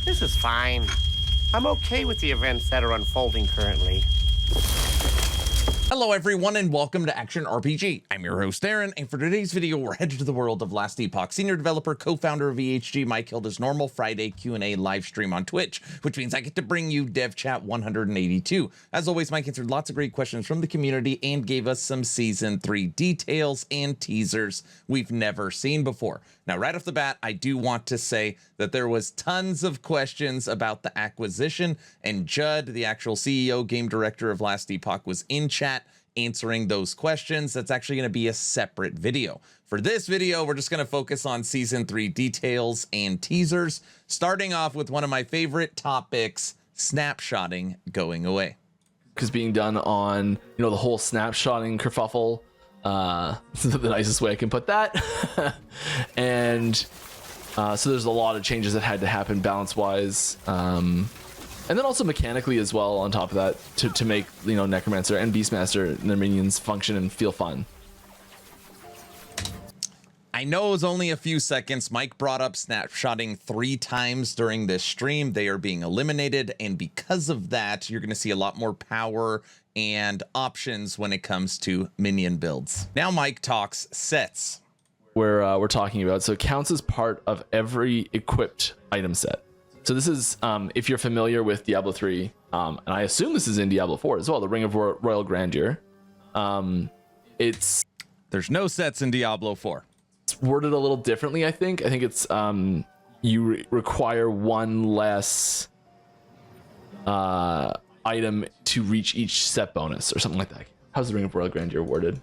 This is fine. I'm okay with the events that are unfolding currently. Hello everyone and welcome to Action RPG. I'm your host Aaron, and for today's video we're headed to the world of Last Epoch. Senior developer, co-founder of EHG, Mike held his normal Friday Q&A live stream on Twitch, which means I get to bring you Dev Chat 182. As always, Mike answered lots of great questions from the community and gave us some Season 3 details and teasers we've never seen before. Now, right off the bat, I do want to say that there was tons of questions about the acquisition, and Judd, the actual CEO, game director of Last Epoch, was in chat answering those questions. That's actually going to be a separate video. For this video, we're just going to focus on Season 3 details and teasers, starting off with one of my favorite topics, snapshotting going away. Because being done on, the whole snapshotting kerfuffle, the nicest way I can put that. And so there's a lot of changes that had to happen balance-wise. And then also mechanically as well on top of that to make, Necromancer and Beastmaster and their minions function and feel fun. I know it was only a few seconds. Mike brought up snapshotting 3 times during this stream. They are being eliminated, and because of that, you're going to see a lot more power and options when it comes to minion builds. Now Mike talks sets. We're talking about, so it counts as part of every equipped item set. So this is, if you're familiar with Diablo 3, and I assume this is in Diablo 4 as well, the Ring of Royal Grandeur. There's no sets in Diablo 4. It's worded a little differently, I think. I think it's, you require one less item to reach each set bonus or something like that. How's the Ring of Royal Grandeur worded?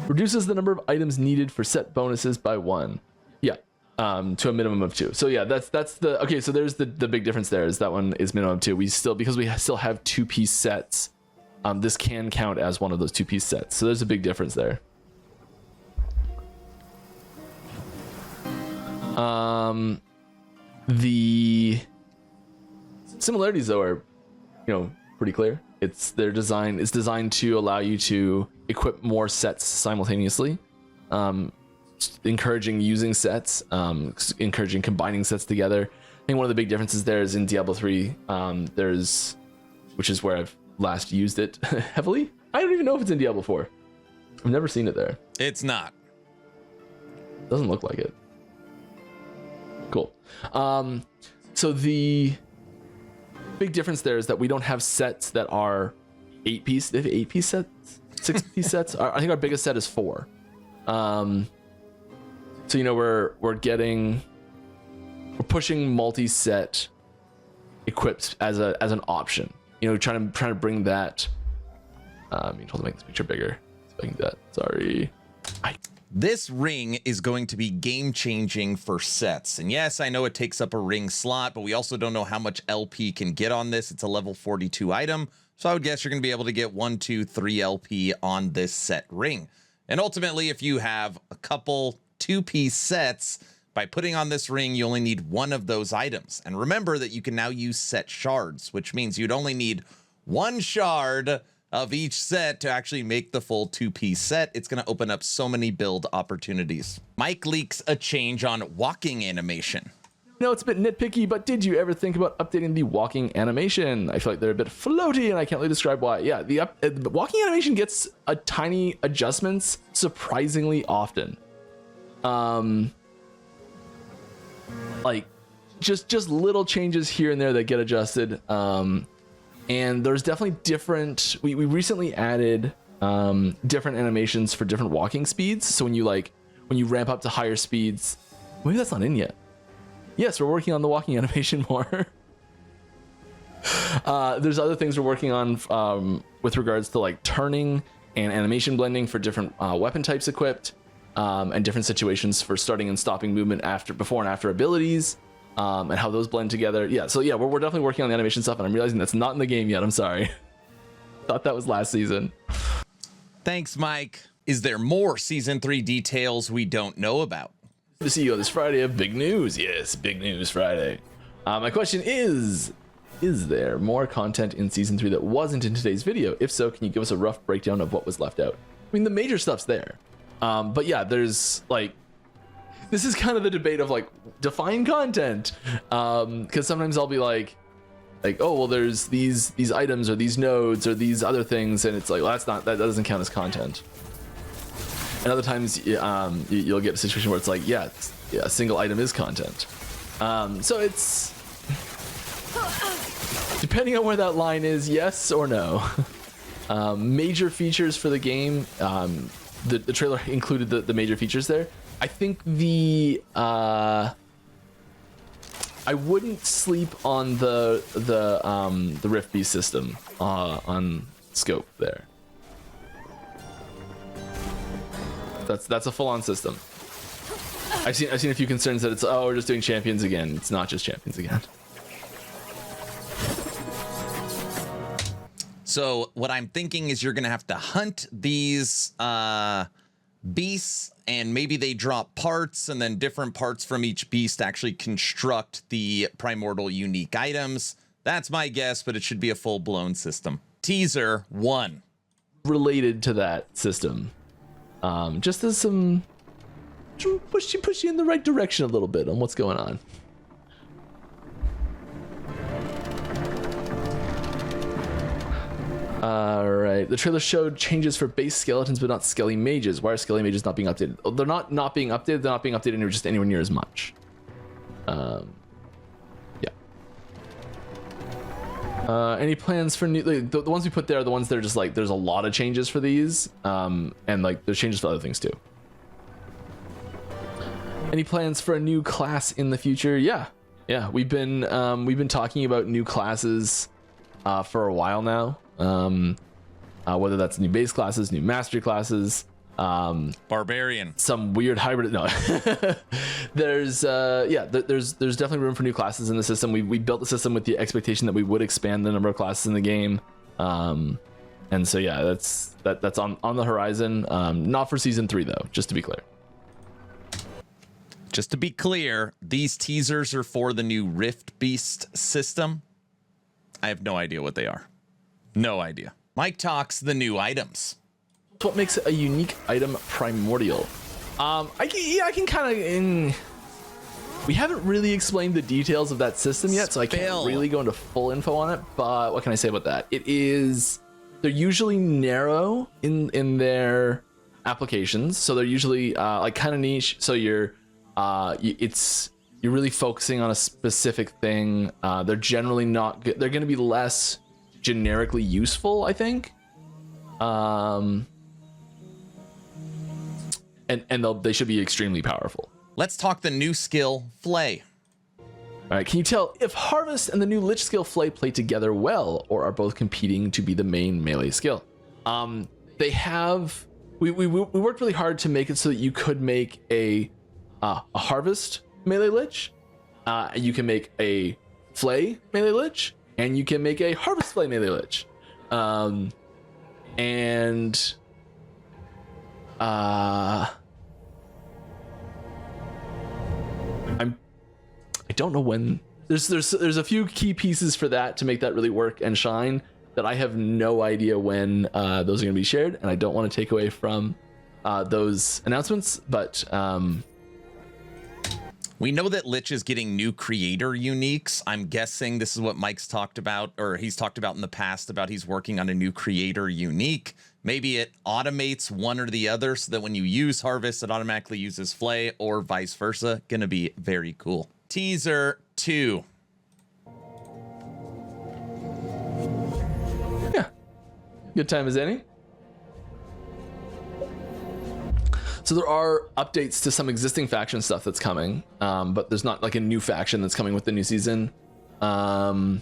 Reduces the number of items needed for set bonuses by 1. Yeah, to a minimum of 2. So yeah, that's the okay. So there's the big difference. There is that one is minimum of 2. Because we still have 2-piece sets. This can count as one of those 2-piece sets. So there's a big difference there. The similarities though are, pretty clear. It's designed to allow you to equip more sets simultaneously, encouraging using sets, encouraging combining sets together. I think one of the big differences there is in Diablo 3, which is where I've last used it heavily. I don't even know if it's in Diablo 4. I've never seen it there. It's not. Doesn't look like it. Cool. So the big difference there is that we don't have sets that are 8-piece. They have 8-piece sets, 6-piece sets. I think our biggest set is 4. So we're pushing multi-set equips as an option. Trying to bring that. Hold on, make this picture bigger. So I can do that. Sorry. This ring is going to be game-changing for sets. And yes, I know it takes up a ring slot, but we also don't know how much LP can get on this. It's a level 42 item, so I would guess you're going to be able to get 1, 2, 3 LP on this set ring. And ultimately, if you have a couple 2-piece sets, by putting on this ring, you only need 1 of those items. And remember that you can now use set shards, which means you'd only need 1 shard of each set to actually make the full 2-piece set. It's going to open up so many build opportunities. Mike leaks a change on walking animation. It's a bit nitpicky, but did you ever think about updating the walking animation? I feel like they're a bit floaty, and I can't really describe why. Yeah, the walking animation gets a tiny adjustments surprisingly often. Like just little changes here and there that get adjusted. And there's definitely different, we recently added different animations for different walking speeds. So when you ramp up to higher speeds, maybe that's not in yet. Yes, we're working on the walking animation more. There's other things we're working on with regards to turning and animation blending for different weapon types equipped, and different situations for starting and stopping movement before and after abilities. And how those blend together. Yeah, so yeah, we're definitely working on the animation stuff, and I'm realizing that's not in the game yet. I'm sorry. Thought that was last season. Thanks, Mike. Is there more Season 3 details we don't know about? The CEO this Friday of big news. Yes, big news Friday. My question is, is there more content in season 3 that wasn't in today's video? If so, can you give us a rough breakdown of what was left out? I mean, the major stuff's there. But yeah, there's like, this is kind of the debate of like, define content. Because sometimes I'll be like, oh, well, there's these items or these nodes or these other things, and it's like, well, that doesn't count as content. And other times you'll get a situation where it's like, yeah, a single item is content. So it's depending on where that line is, yes or no. Major features for the game. The trailer included the major features there. I think I wouldn't sleep on the Rift Beast system on scope there. That's a full-on system. I've seen a few concerns that it's, oh, we're just doing champions again. It's not just champions again. So what I'm thinking is you're gonna have to hunt these beasts, and maybe they drop parts, and then different parts from each beast actually construct the primordial unique items. That's my guess, but it should be a full-blown system. Teaser 1. Related to that system. Just as some push you in the right direction a little bit on what's going on. All right, the trailer showed changes for base skeletons, but not skelly mages. Why are skelly mages not being updated? Oh, they're not being updated. They're not being updated just anywhere near as much. Yeah. Any plans for new? Like, the ones we put there are the ones that are just like, there's a lot of changes for these, and like there's changes for other things too. Any plans for a new class in the future? Yeah. We've been talking about new classes for a while now. Whether that's new base classes, new mastery classes, Barbarian, some weird hybrid. No, there's definitely room for new classes in the system. We built the system with the expectation that we would expand the number of classes in the game, and so yeah, that's on the horizon. Not for season 3 though, just to be clear. Just to be clear, these teasers are for the new Rift Beast system. I have no idea what they are. No idea. Mike talks the new items. What makes a unique item primordial? I can kind of. We haven't really explained the details of that system yet, so I can't really go into full info on it. But what can I say about that? They're usually narrow in their applications, so they're usually like kind of niche. So you're really focusing on a specific thing. They're generally not good. They're going to be less generically useful, I think. And they should be extremely powerful. Let's talk the new skill, Flay. All right, can you tell if Harvest and the new Lich skill Flay play together well, or are both competing to be the main melee skill? They have. We worked really hard to make it so that you could make a Harvest melee Lich, you can make a Flay melee Lich, and you can make a Harvest Flay melee Lich, I don't know when. There's a few key pieces for that to make that really work and shine that I have no idea when those are going to be shared, and I don't want to take away from those announcements, but we know that Lich is getting new creator uniques. I'm guessing this is what Mike's talked about, or he's talked about in the past, about he's working on a new creator unique. Maybe it automates one or the other so that when you use Harvest, it automatically uses Flay, or vice versa. Gonna be very cool. Teaser 2. Yeah, good time as any. So there are updates to some existing faction stuff that's coming, but there's not like a new faction that's coming with the new season. I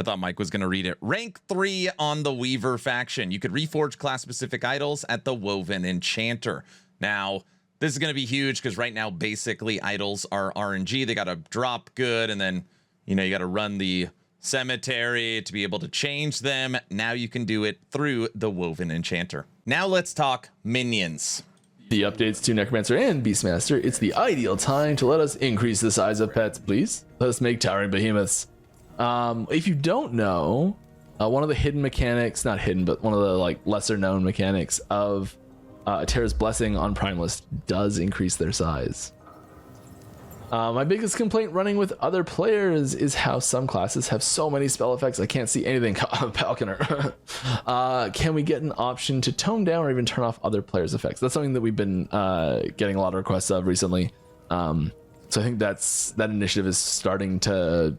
thought Mike was going to read it. Rank 3 on the Weaver faction. You could reforge class-specific idols at the Woven Enchanter. Now, this is going to be huge because right now, basically, idols are RNG. They got to drop good, and then, you got to run the cemetery to be able to change them. Now you can do it through the Woven Enchanter. Now let's talk minions. the updates to Necromancer and Beastmaster, it's the ideal time to let us increase the size of pets, please. Let us make towering behemoths. If you don't know, one of the hidden mechanics, not hidden, but one of the like lesser known mechanics of Terra's Blessing on Primalist does increase their size. My biggest complaint running with other players is how some classes have so many spell effects I can't see anything. Falconer. Can we get an option to tone down or even turn off other players' effects? That's something that we've been getting a lot of requests of recently. So I think that initiative is starting to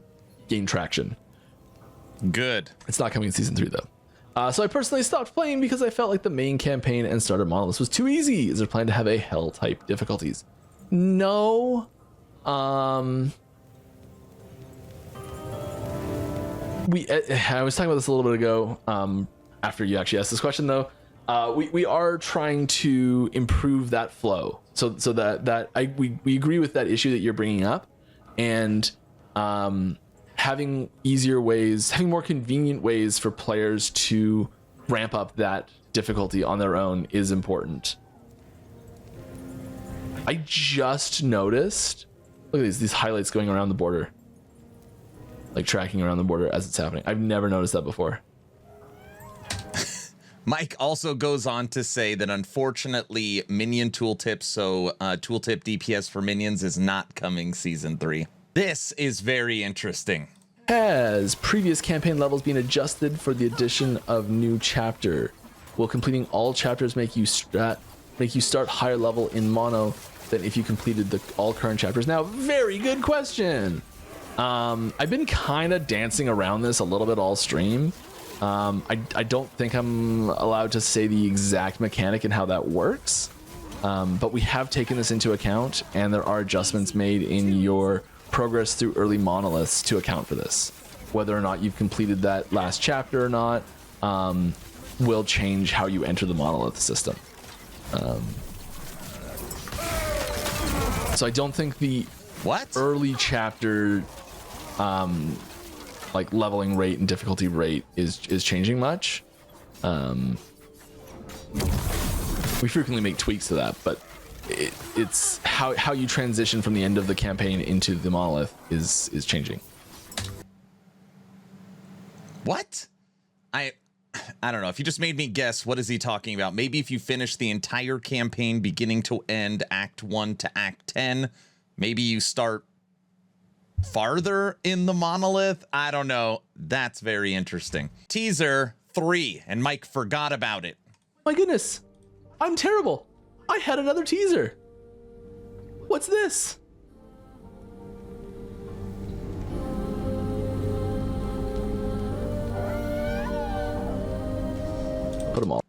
gain traction. Good. It's not coming in season 3 though. So I personally stopped playing because I felt like the main campaign and starter Monoliths was too easy. Is there plan to have a hell type difficulties? No. I was talking about this a little bit ago. After you actually asked this question, though, we are trying to improve that flow, so that we agree with that issue that you're bringing up, and having easier ways, having more convenient ways for players to ramp up that difficulty on their own is important. I just noticed. Look at these highlights going around the border. Like tracking around the border as it's happening. I've never noticed that before. Mike also goes on to say that unfortunately minion tooltips, so tooltip DPS for minions is not coming season 3. This is very interesting. Has previous campaign levels been adjusted for the addition of new chapter? Will completing all chapters make you start higher level in mono than if you completed all current chapters? Now, very good question. I've been kind of dancing around this a little bit all stream. I don't think I'm allowed to say the exact mechanic and how that works, but we have taken this into account, and there are adjustments made in your progress through early monoliths to account for this. Whether or not you've completed that last chapter or not will change how you enter the monolith system. So I don't think the early chapter like leveling rate and difficulty rate is changing much. We frequently make tweaks to that, but it's how you transition from the end of the campaign into the monolith is changing. What? I don't know. If you just made me guess, what is he talking about? Maybe if you finish the entire campaign beginning to end, Act 1 to Act 10, maybe you start farther in the monolith? I don't know. That's very interesting. Teaser 3, and Mike forgot about it. My goodness. I'm terrible. I had another teaser. What's this? Put them all.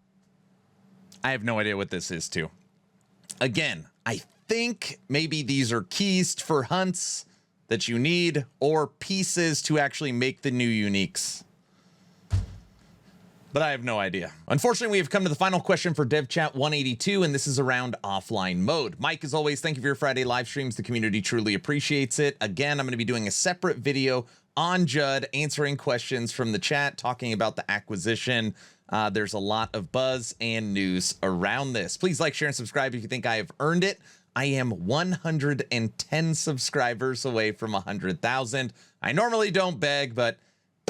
I have no idea what this is too. Again, I think maybe these are keys for hunts that you need, or pieces to actually make the new uniques. But I have no idea. Unfortunately, we have come to the final question for Dev Chat 182, and this is around offline mode. Mike, as always, thank you for your Friday live streams. The community truly appreciates it. Again, I'm going to be doing a separate video on Judd, answering questions from the chat, talking about the acquisition. There's a lot of buzz and news around this. Please like, share, and subscribe if you think I have earned it. I am 110 subscribers away from 100,000. I normally don't beg, but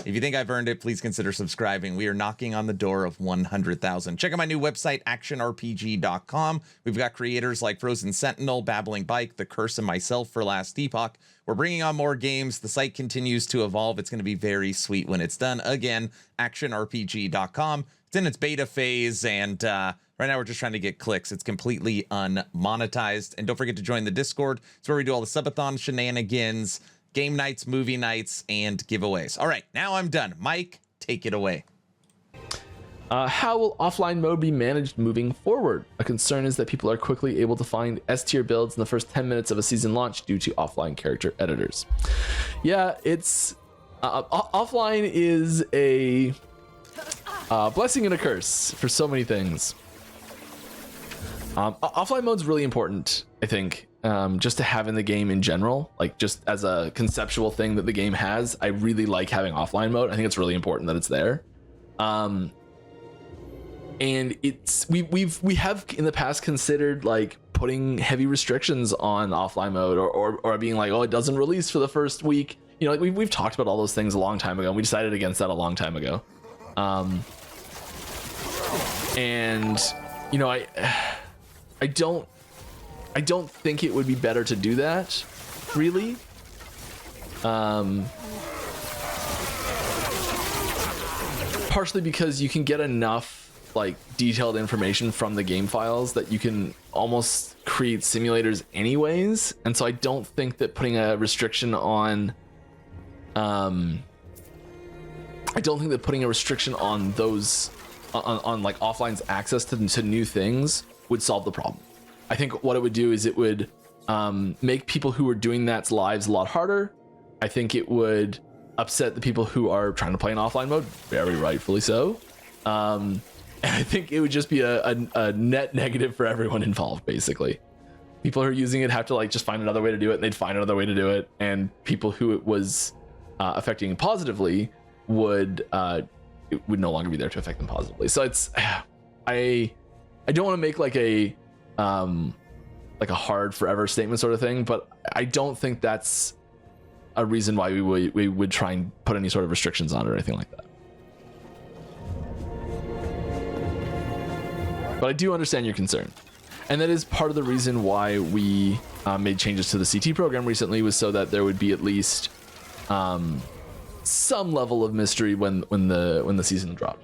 if you think I've earned it, please consider subscribing. We are knocking on the door of 100,000. Check out my new website, actionrpg.com. We've got creators like Frozen Sentinel, Babbling Bike, The Curse, and myself for Last Epoch. We're bringing on more games. The site continues to evolve. It's going to be very sweet when it's done. Again, actionrpg.com. It's in its beta phase, and right now we're just trying to get clicks. It's completely unmonetized. And don't forget to join the Discord. It's where we do all the subathon shenanigans, game nights, movie nights, and giveaways. All right, now I'm done. Mike, take it away. How will offline mode be managed moving forward? A concern is that people are quickly able to find S-tier builds in the first 10 minutes of a season launch due to offline character editors. Yeah, it's... offline is a blessing and a curse for so many things. Offline mode's really important, I think, just to have in the game in general, like just as a conceptual thing that the game has. I really like having offline mode. I think it's really important that it's there. and we have in the past considered like putting heavy restrictions on offline mode, or being like, oh, it doesn't release for the first week. You know, like we've talked about all those things a long time ago, and we decided against that a long time ago. And you know, I don't think it would be better to do that, really. Partially because you can get enough like detailed information from the game files that you can almost create simulators anyways, and so I don't think that putting a restriction on those on like offline's access to new things would solve the problem. I think what it would do is it would make people who are doing that's lives a lot harder. I think it would upset the people who are trying to play in offline mode, very rightfully so. And I think it would just be a net negative for everyone involved, basically. People who are using it have to like just find another way to do it, and they'd find another way to do it, and people who it was affecting positively would no longer be there to affect them positively. So it's I don't want to make like a hard forever statement sort of thing, but I don't think that's a reason why we would try and put any sort of restrictions on it or anything like that. But I do understand your concern, and that is part of the reason why we made changes to the CT program recently, was so that there would be at least some level of mystery when the season dropped.